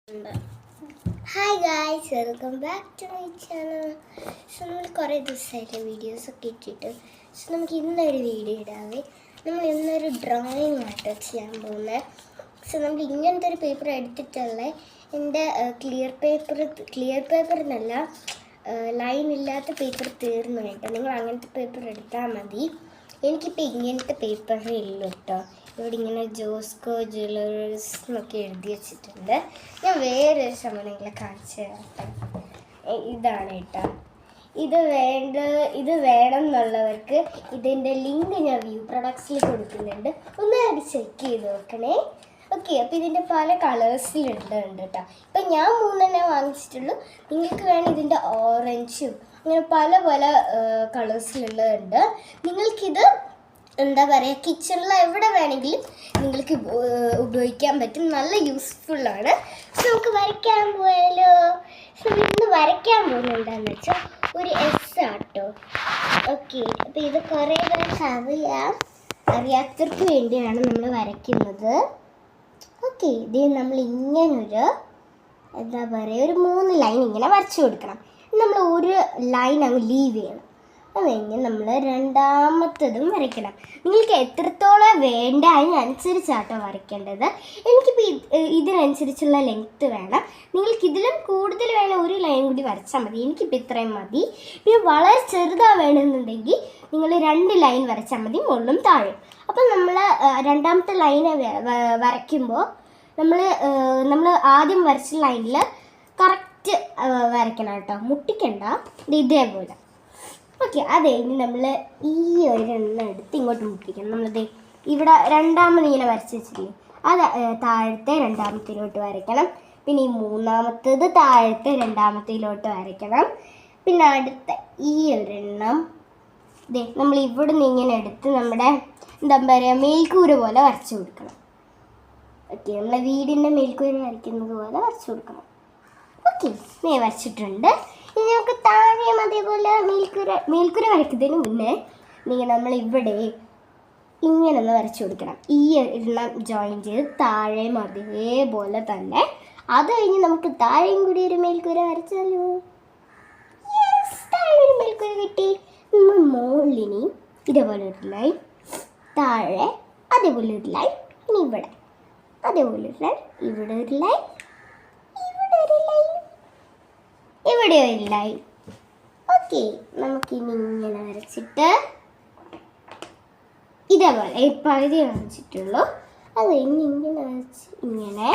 Hi guys, welcome back to my channel. So we കുറേ ദിവസമായിട്ട് videos ഒക്കെ ഇട്ടിട്ട് നമുക്ക് ഇന്നൊരു വീഡിയോ ഇടാവേ. നമ്മൾ ഇന്നൊരു ഡ്രോയിങ് ആട്ടോ ചെയ്യാൻ പോകുന്നത്. നമ്മൾ ഇങ്ങനത്തെ ഒരു പേപ്പർ എടുത്തിട്ടുള്ള എൻ്റെ ക്ലിയർ പേപ്പറിനല്ല ലൈൻ ഇല്ലാത്ത പേപ്പർ തീർന്നു കേട്ടോ. നിങ്ങൾ അങ്ങനത്തെ പേപ്പർ എടുത്താൽ മതി. എനിക്കിപ്പോൾ ഇങ്ങനത്തെ പേപ്പറേ ഉള്ളൂ കേട്ടോ. ഇവിടെ ഇങ്ങനെ ജോസ്കോ ജ്വല്ലറീസ് എന്നൊക്കെ എഴുതി വെച്ചിട്ടുണ്ട്. ഞാൻ വേറൊരു സമയം നിങ്ങളെ കാണിച്ചു തരാം. ഇതാണ് കേട്ടോ. ഇത് വേണം എന്നുള്ളവർക്ക് ഇതിൻ്റെ ലിങ്ക് ഞാൻ വ്യൂ പ്രൊഡക്ട്സിൽ കൊടുക്കുന്നുണ്ട്. ഒന്ന് അത് ചെക്ക് ചെയ്ത് നോക്കണേ. ഓക്കെ, അപ്പോൾ ഇതിൻ്റെ പല കളേഴ്സിലുണ്ട് കേട്ടോ. ഇപ്പം ഞാൻ 3 വാങ്ങിച്ചിട്ടുള്ളൂ. നിങ്ങൾക്ക് വേണം ഇതിൻ്റെ ഓറഞ്ചും അങ്ങനെ പല കളേഴ്സിലുള്ളതുണ്ട്. നിങ്ങൾക്കിത് എന്താ പറയുക, കിച്ചണിൽ എവിടെ വേണമെങ്കിലും നിങ്ങൾക്ക് ഉപയോഗിക്കാൻ പറ്റും. നല്ല യൂസ്ഫുള്ളാണ്. നമുക്ക് വരയ്ക്കാൻ പോയാലോ? ഇന്ന് വരയ്ക്കാൻ പോകുന്നുണ്ടെന്ന് വെച്ചാൽ ഒരു എസ് ആട്ടോ. ഓക്കെ, അപ്പോൾ ഇത് കുറേ പേർക്ക് അറിയാത്തവർക്ക് വേണ്ടിയാണ് നമ്മൾ വരയ്ക്കുന്നത്. ഓക്കെ, ഇത് നമ്മൾ ഇങ്ങനൊരു എന്താ പറയുക, ഒരു 3 ലൈൻ ഇങ്ങനെ വരച്ചു കൊടുക്കണം. നമ്മൾ ഒരു ലൈൻ അങ്ങ് ലീവ് ചെയ്യണം. അത് കഴിഞ്ഞ് നമ്മൾ രണ്ടാമത്തതും വരയ്ക്കണം. നിങ്ങൾക്ക് എത്രത്തോളം വേണ്ട അതിനനുസരിച്ചാട്ടോ വരയ്ക്കേണ്ടത്. എനിക്കിപ്പോൾ ഇതിനനുസരിച്ചുള്ള ലെങ്ത്ത് വേണം. നിങ്ങൾക്ക് ഇതിലും കൂടുതൽ വേണം, ഒരു ലൈൻ കൂടി വരച്ചാൽ മതി. എനിക്കിപ്പോൾ ഇത്രയും മതി. പിന്നെ വളരെ ചെറുതാണ് വേണമെന്നുണ്ടെങ്കിൽ നിങ്ങൾ 2 ലൈൻ വരച്ചാൽ മതി, മുകളിലും താഴെ. അപ്പം നമ്മൾ രണ്ടാമത്തെ ലൈൻ വരയ്ക്കുമ്പോൾ നമ്മൾ ആദ്യം വരച്ച ലൈനിൽ കറക്റ്റ് വരയ്ക്കണം കേട്ടോ, മുട്ടിക്കണ്ട. ഇതേപോലെ. ഓക്കെ, അത് കഴിഞ്ഞ് നമ്മൾ ഈ ഒരെണ്ണം എടുത്ത് ഇങ്ങോട്ട് മുട്ടിക്കണം. നമ്മളത് ഇവിടെ രണ്ടാമത് ഇങ്ങനെ വരച്ച് വെച്ചില്ലേ, അത് താഴത്തെ രണ്ടാമത്തിലോട്ട് വരയ്ക്കണം. പിന്നെ ഈ മൂന്നാമത്തേത് താഴത്തെ രണ്ടാമത്തിലോട്ട് വരയ്ക്കണം. പിന്നെ അടുത്ത ഈ ഒരെണ്ണം നമ്മൾ ഇവിടെ നിന്ന് ഇങ്ങനെ എടുത്ത് നമ്മുടെ എന്താ പറയുക, മേൽക്കൂര പോലെ വരച്ച് കൊടുക്കണം. ഓക്കെ, നമ്മളെ വീടിൻ്റെ മേൽക്കൂര വരയ്ക്കുന്നത് പോലെ വരച്ച് കൊടുക്കണം. ഓക്കെ, വരച്ചിട്ടുണ്ട്. ഇനി നമുക്ക് താഴെയും അതേപോലെ മേൽക്കൂര വരയ്ക്കുന്നതിന് മുന്നേ നമ്മളിവിടെ ഇങ്ങനെ ഒന്ന് വരച്ചു കൊടുക്കണം. ഈ എണ്ണം ജോയിൻ ചെയ്ത് താഴെയും അതേപോലെ തന്നെ. അത് കഴിഞ്ഞ് നമുക്ക് താഴെയും കൂടി ഒരു മേൽക്കൂര വരച്ചാലോ? താഴെ ഒരു മേൽക്കൂര കിട്ടി. നമ്മൾ മുകളിനി ഇതേപോലെ ഒരു ലൈൻ, താഴെ അതേപോലെ ഒരു ലൈൻ, ഇനി ഇവിടെ അതേപോലെ ഒരു ലൈൻ, ഇവിടെ ഒരു ലൈൻ, ഇവിടെ ഒരു ലൈൻ, ഇവിടെ ഒരു ലൈൻ. ഓക്കെ, നമുക്കിനി ഇങ്ങനെ വരച്ചിട്ട് ഇതേപോലെ പകുതി വരച്ചിട്ടുള്ളൂ. അത് കഴിഞ്ഞ് ഇങ്ങനെ വരച്ച് ഇങ്ങനെ